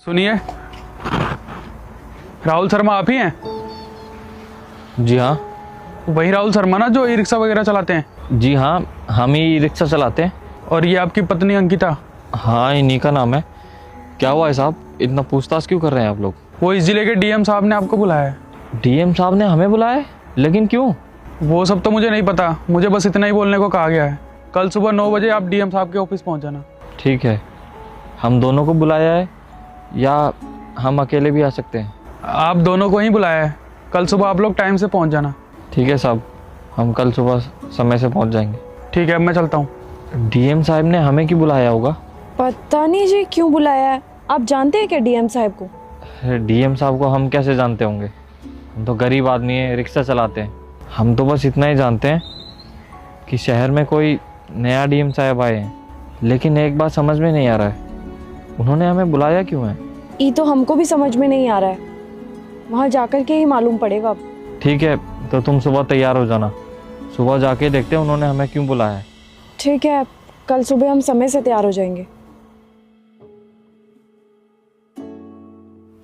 सुनिए, राहुल शर्मा आप ही हैं? जी हाँ। वही राहुल शर्मा ना जो ई रिक्शा वगैरह चलाते हैं? जी हाँ, हम ही रिक्शा चलाते हैं। और ये आपकी पत्नी अंकिता? हाँ, इन्हीं का नाम है। क्या हुआ है साहब, इतना पूछताछ क्यों कर रहे हैं आप लोग? वो इस जिले के डीएम साहब ने आपको बुलाया है। डीएम साहब ने हमें बुलाया है? लेकिन क्यों? वो सब तो मुझे नहीं पता, मुझे बस इतना ही बोलने को कहा गया है। कल सुबह 9 बजे आप डीएम साहब के ऑफिस पहुंच जाना। ठीक है, हम दोनों को बुलाया है या हम अकेले भी आ सकते हैं? आप दोनों को ही बुलाया है। कल सुबह आप लोग टाइम से पहुंच जाना। ठीक है साहब, हम कल सुबह समय से पहुंच जाएंगे। ठीक है, अब मैं चलता हूँ। डीएम साहब ने हमें क्यों बुलाया होगा? पता नहीं जी क्यों बुलाया है। आप जानते हैं क्या डीएम साहब को? डीएम साहब को हम कैसे जानते होंगे? हम तो गरीब आदमी हैं, रिक्शा चलाते हैं। हम तो बस इतना ही जानते हैं कि शहर में कोई नया डीएम साहब आए हैं। लेकिन एक बात समझ में नहीं आ रहा है, उन्होंने हमें बुलाया क्यों है? ये तो हमको भी समझ में नहीं आ रहा है, वहाँ जाकर के ही मालूम पड़ेगा अब। ठीक है, तो तुम सुबह तैयार हो जाना, सुबह जाके देखते हैं उन्होंने हमें क्यों बुलाया है। ठीक है, कल सुबह हम समय से तैयार हो जाएंगे।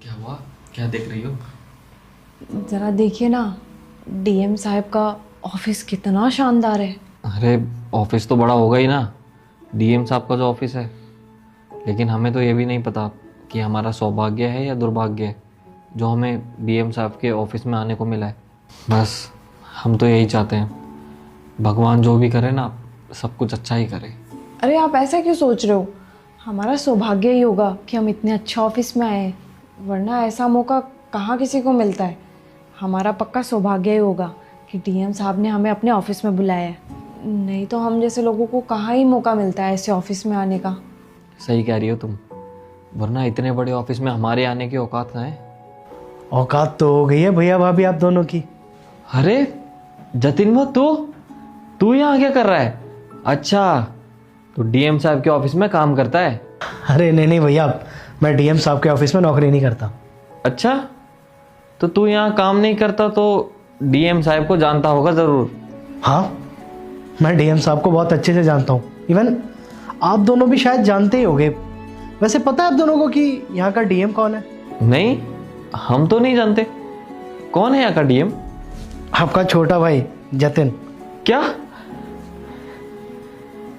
क्या हुआ, क्या देख रही हो? जरा देखिए ना, डीएम साहब का ऑफिस कितना शानदार है। अरे ऑफिस तो बड़ा होगा ही ना, डीएम साहब का जो ऑफिस है। लेकिन हमें तो ये भी नहीं पता कि हमारा सौभाग्य है या दुर्भाग्य है जो हमें डीएम साहब के ऑफिस में आने को मिला है। बस हम तो यही चाहते हैं, भगवान जो भी करे ना, सब कुछ अच्छा ही करे। अरे आप ऐसा क्यों सोच रहे हो? हमारा सौभाग्य ही होगा कि हम इतने अच्छे ऑफिस में आए हैं, वरना ऐसा मौका कहाँ किसी को मिलता है। हमारा पक्का सौभाग्य ही होगा कि डीएम साहब ने हमें अपने ऑफिस में बुलाया है, नहीं तो हम जैसे लोगों को कहाँ ही मौका मिलता है ऐसे ऑफिस में आने का। सही कह रही हो तुम, वरना इतने बड़े ऑफिस में हमारे आने की औकात कहाँ है? औकात तो हो गई है भैया भाभी आप दोनों की। अरे जतिन वो तू यहाँ क्या कर रहा है? अच्छा, तो डीएम साहब के ऑफिस में काम करता है? अरे नहीं भैया, मैं डीएम साहब के ऑफिस में नौकरी नहीं करता। अच्छा, तो तू यहाँ काम नहीं करता तो डीएम साहब को जानता होगा ज़रूर। हाँ, मैं डीएम साहब को बहुत अच्छे से जानता हूँ। इवन आप दोनों भी शायद जानते ही होंगे। वैसे पता है आप दोनों को कि यहाँ का डीएम कौन है? नहीं, हम तो नहीं जानते। कौन है यहाँ का डीएम? आपका छोटा भाई जतिन। क्या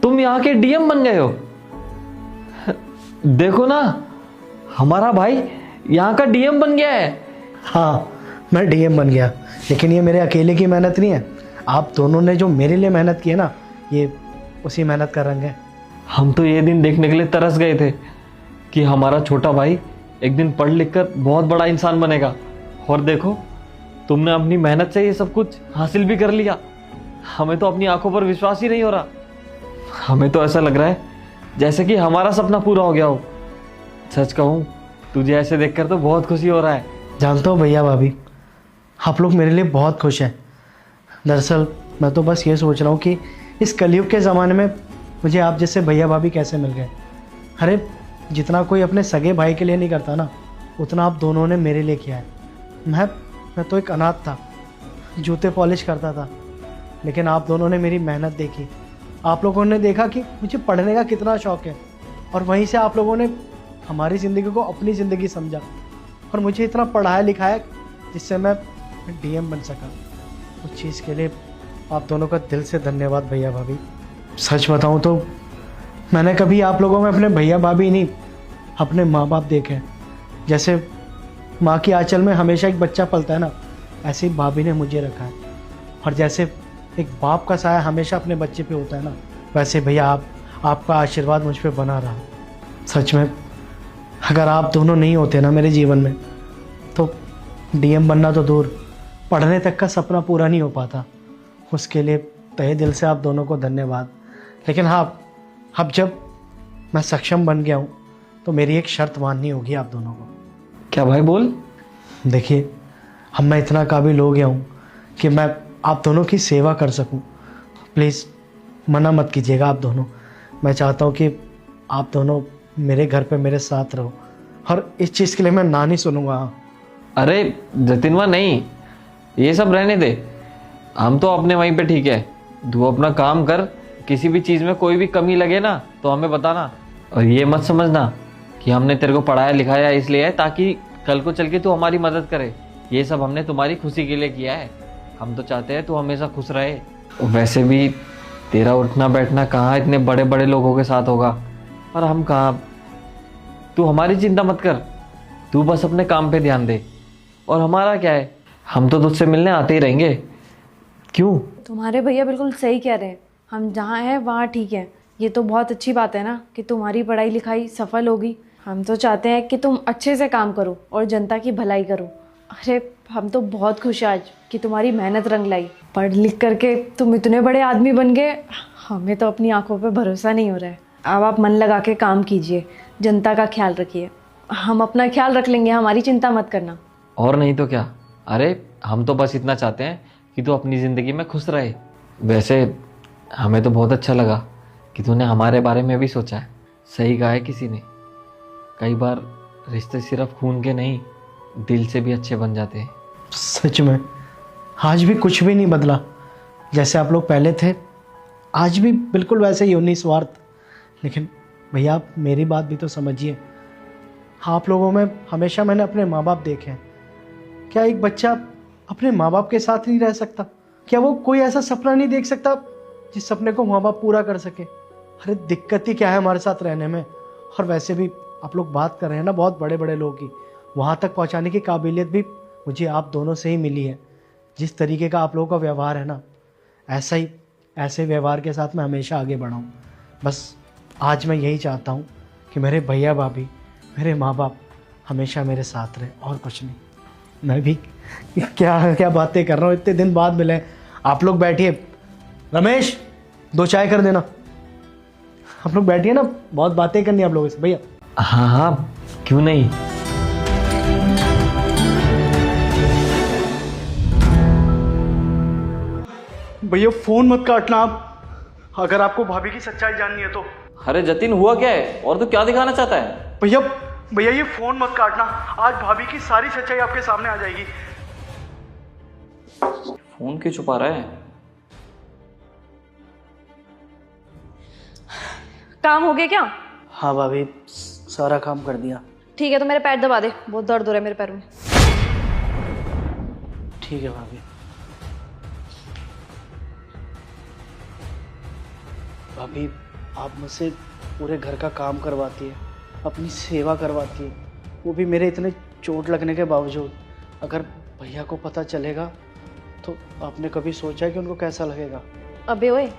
तुम यहाँ के डीएम बन गए हो? देखो ना, हमारा भाई यहाँ का डीएम बन गया है। हाँ, मैं डीएम बन गया, लेकिन ये मेरे अकेले की मेहनत नहीं है। आप दोनों ने जो मेरे लिए मेहनत की है ना, ये उसी मेहनत का रंग है। हम तो ये दिन देखने के लिए तरस गए थे कि हमारा छोटा भाई एक दिन पढ़ लिख कर बहुत बड़ा इंसान बनेगा। और देखो, तुमने अपनी मेहनत से ये सब कुछ हासिल भी कर लिया। हमें तो अपनी आंखों पर विश्वास ही नहीं हो रहा। हमें तो ऐसा लग रहा है जैसे कि हमारा सपना पूरा हो गया हो। सच कहूँ, तुझे ऐसे देखकर तो बहुत खुशी हो रहा है। जानता हूँ भैया भाभी, आप लोग मेरे लिए बहुत खुश हैं। दरअसल मैं तो बस ये सोच रहा हूँ कि इस कलयुग के ज़माने में मुझे आप जैसे भैया भाभी कैसे मिल गए। अरे जितना कोई अपने सगे भाई के लिए नहीं करता ना, उतना आप दोनों ने मेरे लिए किया है। मैं तो एक अनाथ था, जूते पॉलिश करता था, लेकिन आप दोनों ने मेरी मेहनत देखी। आप लोगों ने देखा कि मुझे पढ़ने का कितना शौक़ है, और वहीं से आप लोगों ने हमारी ज़िंदगी को अपनी ज़िंदगी समझा और मुझे इतना पढ़ाया लिखाया जिससे मैं डीएम बन सका। उस चीज़ के लिए आप दोनों का दिल से धन्यवाद भैया भाभी। सच बताऊं तो मैंने कभी आप लोगों में अपने भैया भाभी नहीं, अपने माँ बाप देखे हैं। जैसे माँ की आंचल में हमेशा एक बच्चा पलता है ना, ऐसे ही भाभी ने मुझे रखा है। और जैसे एक बाप का साया हमेशा अपने बच्चे पे होता है ना, वैसे भैया आपका आशीर्वाद मुझ पे बना रहा। सच में अगर आप दोनों नहीं होते ना मेरे जीवन में, तो डीएम बनना तो दूर, पढ़ने तक का सपना पूरा नहीं हो पाता। उसके लिए तहे दिल से आप दोनों को धन्यवाद। लेकिन हाँ, अब जब मैं सक्षम बन गया हूँ तो मेरी एक शर्त माननी होगी आप दोनों को। क्या भाई, बोल। देखिए, अब मैं इतना काबिल हो गया हूँ कि मैं आप दोनों की सेवा कर सकूँ। प्लीज़ मना मत कीजिएगा आप दोनों। मैं चाहता हूँ कि आप दोनों मेरे घर पे मेरे साथ रहो, और इस चीज़ के लिए मैं ना नहीं सुनूंगा। अरे जतिनवा, नहीं, ये सब रहने दे। हम तो अपने वहीं पे ठीक है। तू अपना काम कर, किसी भी चीज़ में कोई भी कमी लगे ना तो हमें बताना। और ये मत समझना कि हमने तेरे को पढ़ाया लिखाया इसलिए है ताकि कल को चल के तू हमारी मदद करे। ये सब हमने तुम्हारी खुशी के लिए किया है। हम तो चाहते हैं तू हमेशा खुश रहे। वैसे भी तेरा उठना बैठना कहाँ इतने बड़े बड़े लोगों के साथ होगा, और हम कहाँ। तू हमारी चिंता मत कर, तू बस अपने काम पे ध्यान दे। और हमारा क्या है, हम तो तुझसे मिलने आते ही रहेंगे। क्यों? तुम्हारे भैया बिल्कुल सही कह रहे हैं, हम जहाँ हैं वहाँ ठीक है। ये तो बहुत अच्छी बात है ना कि तुम्हारी पढ़ाई लिखाई सफल होगी। हम तो चाहते हैं कि तुम अच्छे से काम करो और जनता की भलाई करो। अरे हम तो बहुत खुश हैं आज कि तुम्हारी मेहनत रंग लाई। पढ़ लिख करके तुम इतने बड़े आदमी बन गए, हमें तो अपनी आंखों पे भरोसा नहीं हो रहा है। अब आप मन लगा के काम कीजिए, जनता का ख्याल रखिए। हम अपना ख्याल रख लेंगे, हमारी चिंता मत करना। और नहीं तो क्या। अरे हम तो बस इतना चाहते हैं कि तू अपनी ज़िंदगी में खुश रहे। वैसे हमें तो बहुत अच्छा लगा कि तूने हमारे बारे में भी सोचा है। सही कहा है किसी ने, कई बार रिश्ते सिर्फ खून के नहीं दिल से भी अच्छे बन जाते हैं। सच में आज भी कुछ भी नहीं बदला। जैसे आप लोग पहले थे आज भी बिल्कुल वैसे ही हो, निस्वार्थ। लेकिन भैया आप मेरी बात भी तो समझिए। आप लोगों में हमेशा मैंने अपने माँ बाप देखे हैं। क्या एक बच्चा अपने माँ बाप के साथ नहीं रह सकता? क्या वो कोई ऐसा सपना नहीं देख सकता जिस सपने को माँ बाप पूरा कर सके? अरे दिक्कत ही क्या है हमारे साथ रहने में। और वैसे भी आप लोग बात कर रहे हैं ना बहुत बड़े बड़े लोगों की, वहाँ तक पहुँचाने की काबिलियत भी मुझे आप दोनों से ही मिली है। जिस तरीके का आप लोगों का व्यवहार है ना, ऐसे व्यवहार के साथ मैं हमेशा आगे बढ़ाऊँ। बस आज मैं यही चाहता हूँ कि मेरे भैया भाभी, मेरे माँ बाप हमेशा मेरे साथ रहे, और कुछ नहीं। मैं भी क्या क्या बातें कर रहा हूँ, इतने दिन बाद मिले। आप लोग बैठिए। रमेश 2 चाय कर देना। आप लोग बैठिए ना, बहुत बातें करनी है आप लोगों से भैया। हाँ हाँ, क्यों नहीं। भैया फ़ोन मत काटना आप, अगर आपको भाभी की सच्चाई जाननी है तो। अरे जतिन, हुआ क्या है और तू क्या दिखाना चाहता है? भैया ये फ़ोन मत काटना, आज भाभी की सारी सच्चाई आपके सामने आ जाएगी। फोन क्यों छुपा रहा है? काम हो गया क्या? हाँ भाभी, सारा काम कर दिया। ठीक है, तो मेरे पैर दबा दे, बहुत दर्द हो रहा है मेरे पैर में। ठीक है भाभी। भाभी आप मुझसे पूरे घर का काम करवाती है, अपनी सेवा करवाती है, वो भी मेरे इतने चोट लगने के बावजूद। अगर भैया को पता चलेगा तो आपने कभी सोचा है कि उनको कैसा लगेगा? अबे ओए,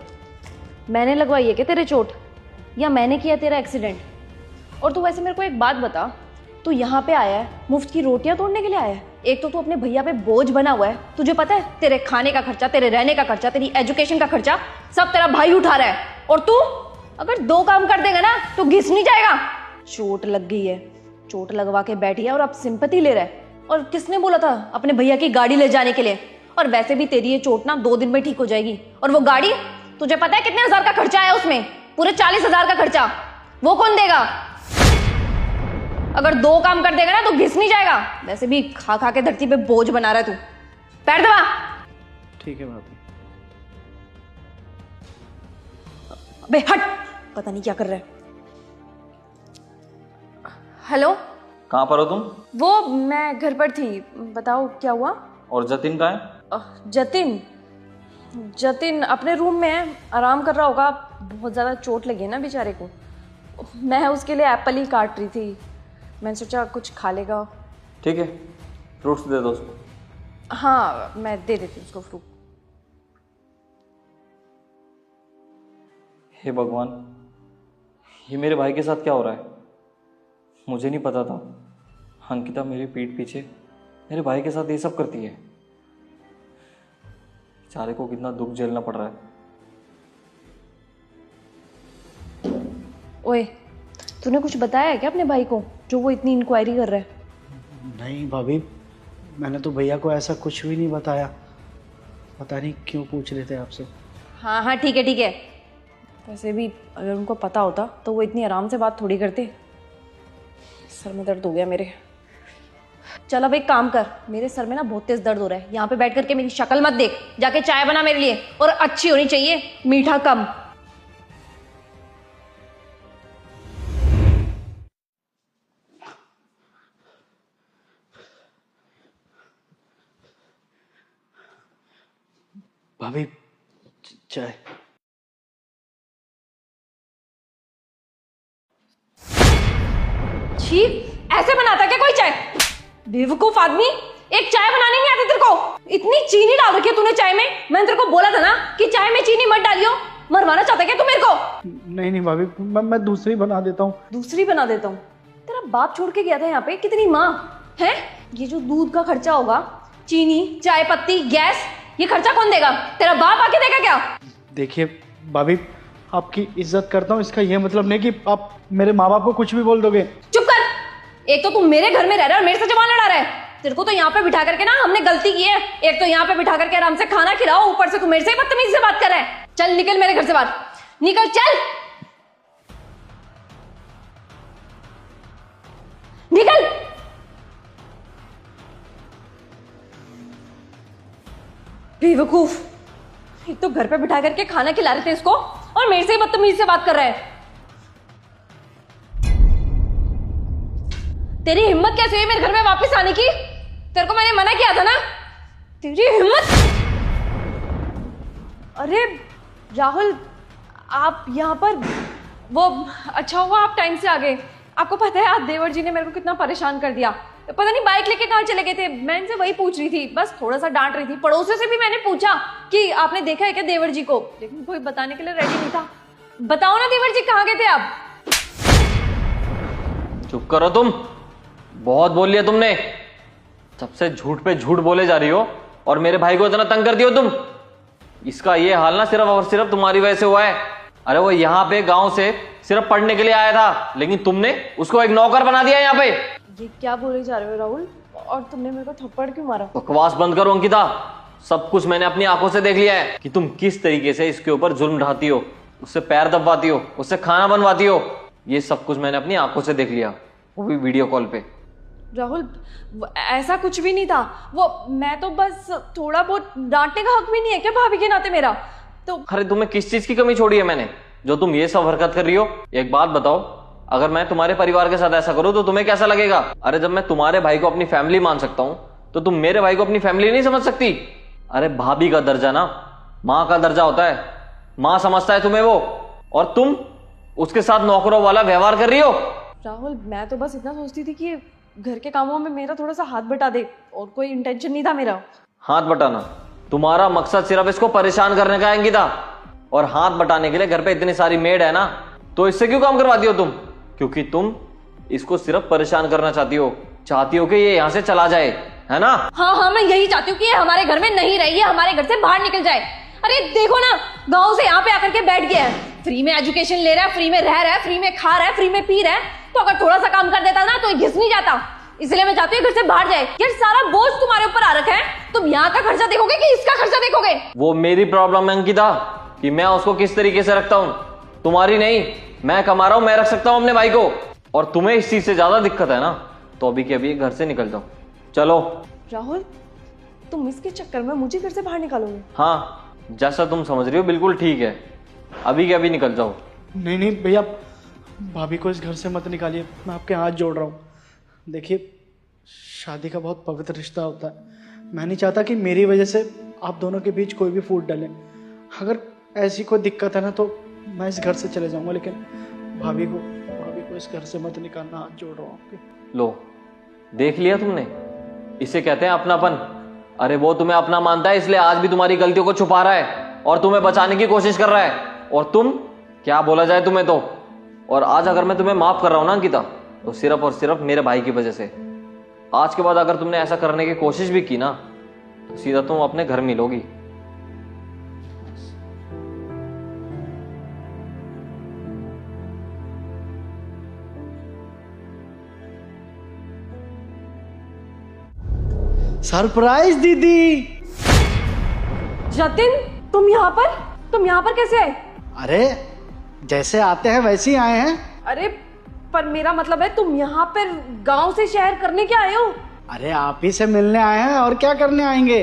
मैंने लगवाई है क्या तेरे चोट, या मैंने किया तेरा एक्सीडेंट? और तू वैसे मेरे को एक बात बता, तू यहाँ पे आया है मुफ्त की रोटियां तोड़ने के लिए आया है? एक तो तू अपने भैया पे बोझ बना हुआ है। तुझे पता है तेरे खाने का खर्चा, तेरे रहने का खर्चा, तेरी एजुकेशन का खर्चा सब तेरा भाई उठा रहा है। और तू अगर 2 काम कर देगा ना तो घिस नहीं जाएगा। चोट लग गई है, चोट लगवा के बैठी है और अब सिंपैथी ले रहा है। और किसने बोला था अपने भैया की गाड़ी ले जाने के लिए? और वैसे भी तेरी ये चोट ना 2 दिन में ठीक हो जाएगी। और वो गाड़ी, तुझे पता है कितने हजार का खर्चा है उसमें? पूरे 40,000 का खर्चा। वो कौन देगा? अगर 2 काम कर देगा ना तो घिस नहीं जाएगा। वैसे भी खा खा के धरती पे बोझ बना रहा है तू। पैर दबा। ठीक है भाभी। अबे हट, पता नहीं क्या कर रहा है। हेलो, कहाँ पर हो तुम? वो मैं घर पर थी, बताओ क्या हुआ? और जतिन कहाँ है? जतिन अपने रूम में है, आराम कर रहा होगा। बहुत ज़्यादा चोट लगी है ना बेचारे को। मैं उसके लिए एप्पल ही काट रही थी, मैंने सोचा कुछ खा लेगा। ठीक है, फ्रूट्स दे दो उसको। हाँ मैं दे देती हूँ उसको फ्रूट। हे भगवान, ये मेरे भाई के साथ क्या हो रहा है? मुझे नहीं पता था अंकिता मेरी पीठ पीछे मेरे भाई के साथ ये सब करती है। बेचारे को कितना दुख झेलना पड़ रहा है। ओए, तूने कुछ बताया है क्या अपने भाई को, जो वो इतनी इंक्वायरी कर रहा है? नहीं भाभी, मैंने तो भैया को ऐसा कुछ भी नहीं बताया। पता नहीं क्यों पूछ रहे थे आपसे। हाँ हाँ ठीक है ठीक है। वैसे भी अगर उनको पता होता तो वो इतनी आराम से बात थोड़ी करते। सर में दर्द हो गया मेरे। चल अब एक काम कर, मेरे सर में ना बहुत तेज दर्द हो रहा है। यहाँ पे बैठ करके मेरी शक्ल मत देख, जाके चाय बना मेरे लिए, और अच्छी होनी चाहिए, मीठा कम। भाभी चाय। छी, ऐसे बनाता है क्या कोई चाय? बेवकूफ आदमी, एक चाय बनानी नहीं आती तेरे को? इतनी चीनी डाल रखी है तूने चाय में। मैंने तेरे को बोला था ना कि चाय में चीनी मत डालियो। मरवाना चाहता है क्या तू मेरे को? नहीं नहीं भाभी, मैं दूसरी बना देता हूँ। दूसरी बना देता हूँ? तेरा बाप छोड़ के गया था यहाँ पे, कितनी माँ है? ये जो दूध का खर्चा होगा, चीनी, चाय पत्ती, गैस, ये खर्चा कौन देगा? तेरा बाप आके देगा क्या? देखिए भाभी, आपकी इज्जत करता हूँ, इसका ये मतलब नहीं कि आप मेरे माँ बाप को कुछ भी बोल दोगे। चुप कर। एक तो तू मेरे घर में रह रहा है और मेरे से जबान लड़ा रहा है। तेरे को तो यहाँ पे बिठा करके ना हमने गलती की है। एक तो यहाँ पे बिठा करके आराम से खाना खिलाओ, ऊपर से तू मेरे से ही बदतमीजी से बात कर रहा है। चल निकल मेरे घर से बाहर, निकल चल, निकल। बेवकूफ, एक तो घर पे बिठा करके खाना खिला रहे थे इसको और मेरे से ही बदतमीजी से बात कर रहा है। तेरी हिम्मत कैसे हुई मेरे घर में वापस आने की? तेरे को मैंने मना किया था ना? तेरी हिम्मत। अरे राहुल, आप यहाँ पर, वो अच्छा हुआ आप टाइम से आ गए। आपको पता है आज देवर जी ने मेरे को कितना परेशान कर दिया। पता नहीं बाइक लेके कहाँ चले गए थे। मैं इनसे वही पूछ रही थी, बस थोड़ा सा डांट रही थी। पड़ोसियों से भी मैंने पूछा कि आपने देखा है क्या देवर जी को, लेकिन कोई बताने के लिए रेडी नहीं था। बताओ ना देवर जी कहाँ गए थे आप? चुप करो तुम, बहुत बोल लिया तुमने। सबसे झूठ पे झूठ बोले जा रही हो और मेरे भाई को इतना तंग कर दियो तुम। इसका ये हाल ना सिर्फ और सिर्फ तुम्हारी वजह से हुआ है। अरे वो यहाँ पे गांव से सिर्फ पढ़ने के लिए आया था, लेकिन तुमने उसको एक नौकर बना दिया यहाँ पे। ये क्या बोले जा रहे हो राहुल? और तुमने मेरे को थप्पड़ क्यों मारा? बकवास बंद करो अंकिता। सब कुछ मैंने अपनी आंखों से देख लिया है कि तुम किस तरीके से इसके ऊपर जुल्म ढाती हो, उससे पैर दबवाती हो, उससे खाना बनवाती हो। ये सब कुछ मैंने अपनी आंखों से देख लिया, वो भी वीडियो कॉल पे। राहुल, ऐसा कुछ भी नहीं था। वो मैं तो बस थोड़ा बहुत, डांटने का हक भी नहीं है क्या भाभी के नाते मेरा? तो अरे तुम्हें किस चीज की कमी छोड़ी है मैंने, जो तुम ये सब हरकत कर रही हो? एक बात बताओ, अगर मैं तुम्हारे परिवार के साथ ऐसा करूं तो तुम्हें कैसा लगेगा? अरे जब मैं तुम्हारे भाई को अपनी फैमिली मान सकता हूं, तो तुम मेरे भाई को अपनी फैमिली नहीं समझ सकती? अरे भाभी का दर्जा ना माँ का दर्जा होता है। माँ समझता है तुम्हें वो, और तुम उसके साथ नौकरों वाला व्यवहार कर रही हो। राहुल, मैं तो बस इतना सोचती थी कि घर के कामों में मेरा थोड़ा सा हाथ बटा दे, और कोई इंटेंशन नहीं था मेरा। हाथ बटाना? तुम्हारा मकसद सिर्फ इसको परेशान करने का है अंकिता। और हाथ बटाने के लिए घर पे इतनी सारी मेड है ना, तो इससे क्यों काम करवाती हो तुम? क्योंकि तुम इसको सिर्फ परेशान करना चाहती हो कि ये यहाँ से चला जाए, है ना? हाँ, मैं यही चाहती हूँ कि ये हमारे घर में नहीं रही, ये हमारे घर से बाहर निकल जाए। अरे देखो ना, गाँव से यहाँ पे आकर के बैठ गया है, फ्री में एजुकेशन ले रहा है, फ्री में रह रहा है, फ्री में खा रहा है, फ्री में पी रहा है। तो अगर थोड़ा सा काम कर देता ना तो घिस नहीं जाता। इसलिए मैं चाहती हूँ घर से बाहर जाए। यार सारा बोझ तुम्हारे ऊपर आ रखा है, तुम यहाँ का खर्चा देखोगे कि इसका खर्चा देखोगे? वो मेरी प्रॉब्लम है अंकिता कि मैं उसको किस तरीके से रखता हूँ, तुम्हारी नहीं। मैं कमा रहा हूँ, मैं रख सकता हूँ अपने भाई को, और तुम्हें इस चीज से ज्यादा दिक्कत है ना, तो अभी के अभी घर से निकल जाओ। चलो। राहुल, तुम इसके चक्कर में मुझे घर से बाहर निकालोगे? हाँ, जैसा तुम समझ रही हो बिल्कुल ठीक है, अभी के अभी निकल जाओ। नहीं नहीं भैया, भाभी को इस घर से मत निकालिए, मैं आपके हाथ जोड़ रहा हूँ। देखिए, शादी का बहुत पवित्र रिश्ता होता है। मैं नहीं चाहता कि मेरी वजह से आप दोनों के बीच कोई भी फूट डले। अगर ऐसी कोई दिक्कत है ना तो मैं इस घर से चले जाऊंगा, लेकिन भाभी को इस घर से मत निकालना, हाथ जोड़ रहा हूँ आपके। लो, देख लिया तुमने, इसे कहते हैं अपनापन। अरे वो तुम्हें अपना मानता है, इसलिए आज भी तुम्हारी गलतियों को छुपा रहा है और तुम्हें बचाने की कोशिश कर रहा है। और तुम, क्या बोला जाए तुम्हें तो। और आज अगर मैं तुम्हें माफ कर रहा हूं ना अंकिता, तो सिर्फ और सिर्फ मेरे भाई की वजह से। आज के बाद अगर तुमने ऐसा करने की कोशिश भी की ना, तो सीधा तुम अपने घर मिलोगी। सरप्राइज दीदी। जतिन, तुम यहाँ पर कैसे आए? अरे जैसे आते हैं वैसे ही आए हैं। अरे पर मेरा मतलब है, तुम यहाँ पर गांव से शहर करने क्या आए हो? अरे आप ही से मिलने आए हैं, और क्या करने आएंगे?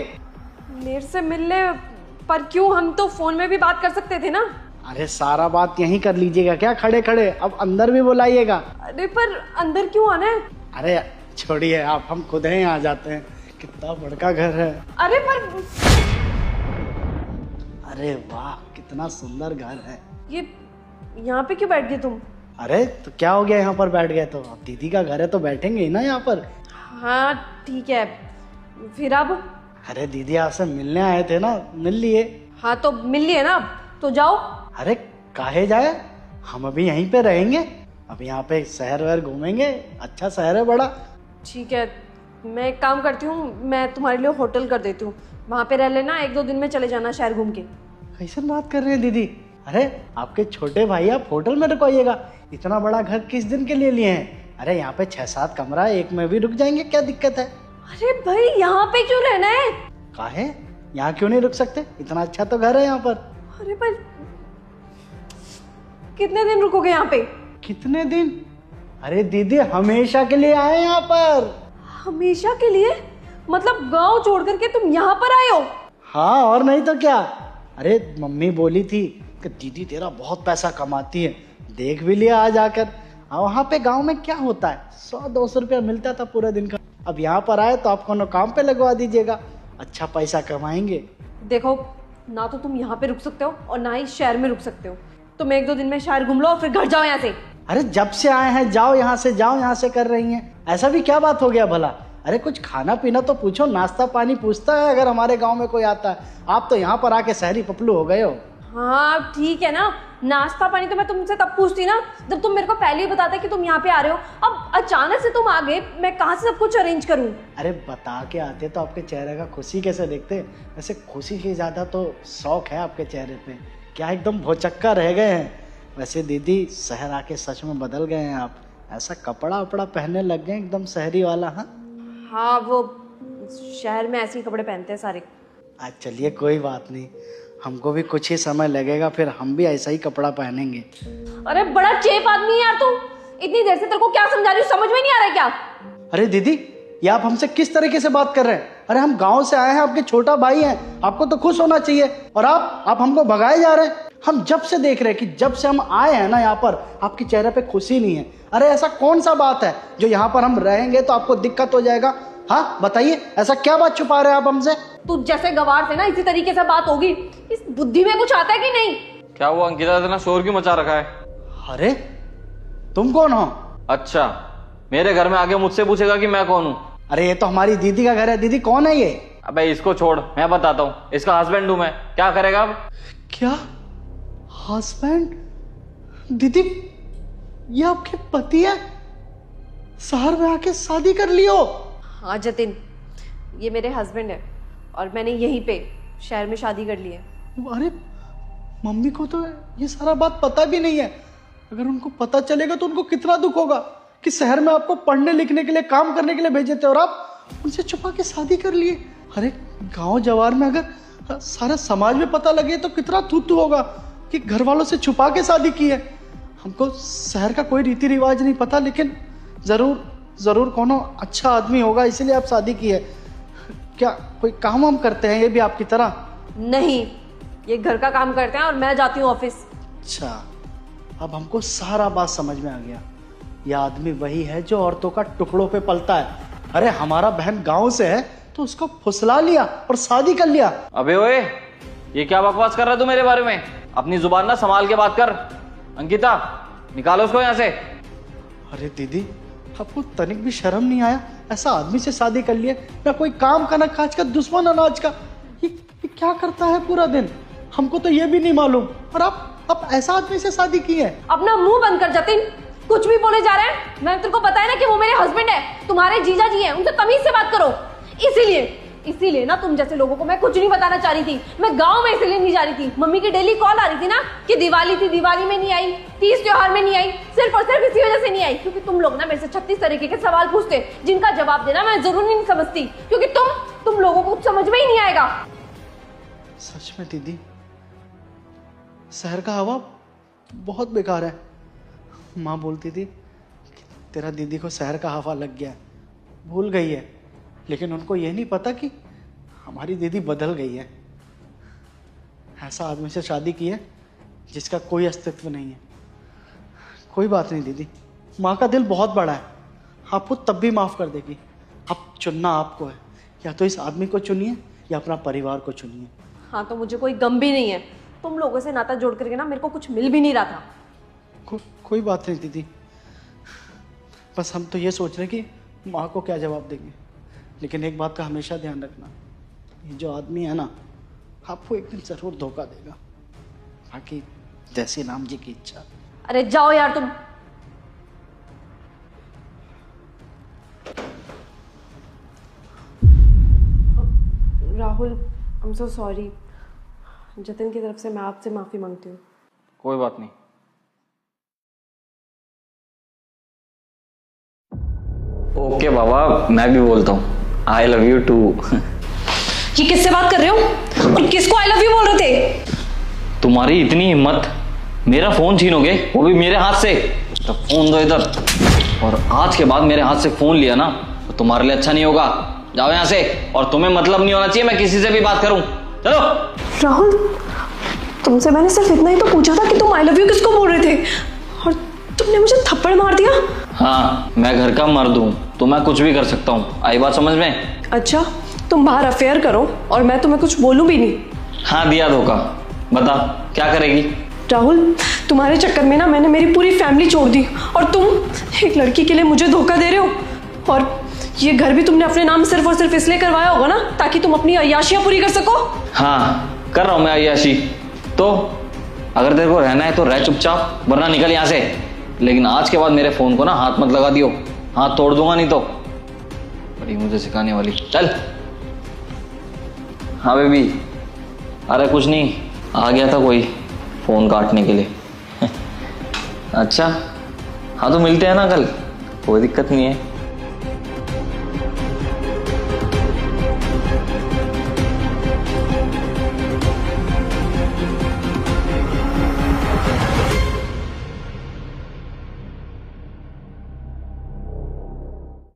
मेरे से मिलने? पर क्यों, हम तो फोन में भी बात कर सकते थे ना। अरे सारा बात यहीं कर लीजिएगा क्या खड़े खड़े? अब अंदर भी बुलाइएगा। अरे पर अंदर क्यों आना है? अरे छोड़िए आप, हम खुद ही आ जाते हैं, कितना बड़का घर है। अरे पर अरे वाह, कितना सुंदर घर है। ये यहाँ पे क्यों बैठ गए तुम? अरे तो क्या हो गया, यहाँ पर बैठ गए तो? अब दीदी का घर है तो बैठेंगे ही ना यहाँ पर। हाँ ठीक है, फिर अब? अरे दीदी आपसे मिलने आए थे ना, मिल लिए। हाँ तो मिल लिए ना, तो जाओ। अरे काहे जाए, हम अभी यहीं पे रहेंगे। अब यहाँ पे शहर वहर घूमेंगे, अच्छा शहर है बड़ा। ठीक है, मैं एक काम करती हूँ, मैं तुम्हारे लिए होटल कर देती हूँ, वहाँ पे रह लेना, 1-2 दिन में चले जाना शहर घूम के। कैसे बात कर रहे हैं दीदी? अरे आपके छोटे भाई, आप होटल में रुकवाइएगा, इतना बड़ा घर किस दिन के लिए लिए हैं? अरे यहाँ पे 6-7 कमरा है, एक में भी रुक जाएंगे, क्या दिक्कत है? अरे भाई यहाँ पे क्यों रहना है? काहे, यहाँ क्यों नहीं रुक सकते? इतना अच्छा तो घर है यहाँ पर। अरे पर कितने दिन रुकोगे यहाँ पे? कितने दिन? अरे दीदी हमेशा के लिए आए यहाँ पर। हमेशा के लिए? मतलब गांव छोड़ करके तुम यहाँ पर आए हो? हाँ और नहीं तो क्या। अरे मम्मी बोली थी कि दीदी तेरा बहुत पैसा कमाती है, देख भी लिया आज आकर। वहाँ पे गांव में क्या होता है, 100-200 रुपया मिलता था पूरे दिन का। अब यहाँ पर आए तो आप कोनो काम पे लगवा दीजिएगा, अच्छा पैसा कमाएंगे। देखो, ना तो तुम यहाँ पे रुक सकते हो और ना ही शहर में रुक सकते हो। तुम 1-2 दिन में शहर घूम लो और फिर घर जाओ यहाँ से। अरे जब से आए हैं जाओ यहाँ से, जाओ यहाँ से कर रही हैं, ऐसा भी क्या बात हो गया भला? अरे कुछ खाना पीना तो पूछो, नाश्ता पानी पूछता है अगर हमारे गांव में कोई आता है। आप तो यहाँ पर आके शहरी पपलू हो गए हो। हाँ ठीक है ना, नाश्ता पानी तो मैं तुमसे तब पूछती ना जब तुम मेरे को पहले ही बताते कि तुम यहाँ पे आ रहे हो। अब अचानक से तुम आ गए, मैं कहाँ से सब कुछ अरेंज करूँ? अरे बता के आते तो आपके चेहरे का खुशी कैसे देखते? वैसे खुशी से ज़्यादा तो शौक है आपके चेहरे पे, क्या एकदम भौचक्का रह गए हैं। वैसे दीदी शहर आके सच में बदल गए हैं आप, ऐसा कपड़ा वपड़ा पहनने लग गए एकदम शहरी वाला। हाँ वो शहर में ऐसे ही कपड़े पहनते हैं सारे। आज चलिए कोई बात नहीं, हमको भी कुछ ही समय लगेगा, फिर हम भी ऐसा ही कपड़ा पहनेंगे। अरे बड़ा चेप आदमी है यार तू, इतनी देर से तेरे को क्या समझा रही हूँ, समझ में नहीं आ रहा है क्या? अरे दीदी ये आप हमसे किस तरीके से बात कर रहे हैं? अरे हम गांव से आए हैं, आपके छोटा भाई हैं, आपको तो खुश होना चाहिए। और आप हमको भगाए जा रहे हैं। हम जब से देख रहे हैं कि जब से हम आए हैं ना यहाँ पर, आपके चेहरे पे खुशी नहीं है। अरे ऐसा कौन सा बात है जो यहाँ पर हम रहेंगे तो आपको दिक्कत हो जाएगा? हाँ बताइए, ऐसा क्या बात छुपा रहे हैं आप हमसे? तू जैसे गवार थे ना, इसी तरीके से बात होगी। इस बुद्धि में कुछ आता है कि नहीं? क्या हुआ अंकिता, इतना शोर क्यों मचा रखा है? अरे तुम कौन हो? अच्छा, मेरे घर में आके मुझसे पूछेगा कि मैं कौन हूँ? अरे ये तो हमारी दीदी का घर है। दीदी कौन है ये? अबे इसको छोड़, मैं बताता हूँ, इसका हस्बैंड हूँ मैं। क्या करेगा अब? क्या हस्बैंड? दीदी ये आपके पति है? शहर में आके शादी कर लियो? हाँ जतिन, ये मेरे हस्बैंड है और मैंने यहीं पे शहर में शादी कर ली है। अरे मम्मी को तो ये सारा बात पता भी नहीं है। अगर उनको पता चलेगा तो उनको कितना दुख होगा कि शहर में आपको पढ़ने लिखने के लिए, काम करने के लिए भेजे थे और आप उनसे छुपा के शादी कर लिए। अरे गांव जवार में अगर सारा समाज में पता लगे तो कितना थू होगा कि घर वालों से छुपा के शादी की है। हमको शहर का कोई रीति रिवाज नहीं पता, लेकिन जरूर कोनो अच्छा आदमी होगा इसीलिए आप शादी की है। क्या कोई काम हम करते हैं ये भी आपकी तरह? नहीं, ये घर का काम करते हैं और मैं जाती हूँ ऑफिस। अच्छा, अब हमको सारा बात समझ में आ गया। यह आदमी वही है जो औरतों का टुकड़ों पे पलता है। अरे हमारा बहन गांव से है तो उसको फुसला लिया और शादी कर लिया। अबे ओए, ये क्या बकवास कर रहा है तू मेरे बारे में? अपनी जुबान ना संभाल के बात कर। अंकिता, निकालो उसको यहाँ से। अरे दीदी आपको तनिक भी शर्म नहीं आया? ऐसा आदमी से शादी कर लिए, ना कोई काम का ना काज का, दुश्मन अनाज का। ये क्या करता है पूरा दिन, हमको तो ये भी नहीं मालूम। और आप ऐसा आदमी से शादी की है? अपना मुंह बंद कर जतिन, कुछ भी बोले जा रहे हैं। मैंने तुमको बताया ना कि वो मेरे हस्बैंड है, तुम्हारे जीजा जी हैं, उनसे तमीज से बात करो। इसीलिए ना तुम जैसे लोगों को मैं कुछ नहीं बताना चाह रही थी। मैं गांव में इसलिए नहीं जा रही थी, मम्मी की डेली कॉल आ रही थी ना कि दिवाली थी, दिवाली में नहीं आई, तीज त्योहार में नहीं आई, सिर्फ और सिर्फ इसी वजह से नहीं आई क्योंकि तुम लोग ना मेरे से 36 तरीके के सवाल पूछते जिनका जवाब देना मैं जरूरी नहीं समझती, क्योंकि तुम लोगों को समझ में ही नहीं आएगा। सच में दीदी शहर का हवा बहुत बेकार है। माँ बोलती थी कि तेरा दीदी को शहर का हवा लग गया है, भूल गई है, लेकिन उनको ये नहीं पता कि हमारी दीदी बदल गई है। ऐसा आदमी से शादी की है जिसका कोई अस्तित्व नहीं है। कोई बात नहीं दीदी, माँ का दिल बहुत बड़ा है, आपको तब भी माफ़ कर देगी। अब चुनना आपको है, या तो इस आदमी को चुनिए या अपना परिवार को चुनिए। हाँ तो मुझे कोई गम भी नहीं है। तुम लोगों से नाता जोड़ करके ना मेरे को कुछ मिल भी नहीं रहा था। कोई बात नहीं दीदी, बस हम तो ये सोच रहे कि माँ को क्या जवाब देंगे। लेकिन एक बात का हमेशा ध्यान रखना, ये जो आदमी है ना आपको एक दिन जरूर धोखा देगा। बाकी जैसी राम जी की इच्छा। अरे जाओ यार तुम। Rahul, I am so sorry. Jatin की तरफ से मैं आपसे माफी मांगती हूँ। कोई बात नहीं। ओके बाबा, मैं भी बोलता हूँ आई लव यू टू। ये किससे बात कर रहे हो और किसको आई लव यू बोल रहे थे? तुम्हारी इतनी हिम्मत, मेरा फोन छीनोगे, वो भी मेरे हाथ से? तो फोन दो इधर। और आज के बाद मेरे हाथ से फोन लिया ना तो तुम्हारे लिए अच्छा नहीं होगा। जाओ यहाँ से। और तुम्हें मतलब नहीं होना चाहिए मैं किसी से भी बात करूं। चलो। राहुल, तुमसे मैंने सिर्फ इतना ही तो पूछा था कि तुम आई लव यू किसको बोल रहे थे, और तुमने मुझे थप्पड़ मार दिया। हाँ, मैं घर का मर्द हूँ तो मैं कुछ भी कर सकता हूँ। आई बात समझ में? अच्छा, तुम बाहर अफेयर करो और मैं तुम्हें कुछ बोलूं भी नहीं। हाँ, दिया धोखा। बता क्या करेगी? राहुल, तुम्हारे चक्कर में ना मैंने मेरी पूरी फैमिली छोड़ दी और तुम एक लड़की के लिए मुझे धोखा दे रहे हो। और ये घर भी तुमने अपने नाम सिर्फ और सिर्फ इसलिए करवाया होगा ना ताकि तुम अपनी अय्याशियां पूरी कर सको। हाँ, कर रहा हूँ मैं अय्याशी। तो अगर तेरे को रहना है तो रह चुपचाप, वरना निकल यहाँ से। लेकिन आज के बाद मेरे फोन को ना हाथ मत लगा दियो, हाथ तोड़ दूंगा नहीं तो। बड़ी मुझे सिखाने वाली। चल। हाँ बेबी। अरे कुछ नहीं, आ गया था कोई फोन काटने के लिए। अच्छा, हाँ तो मिलते हैं ना कल, कोई दिक्कत नहीं है।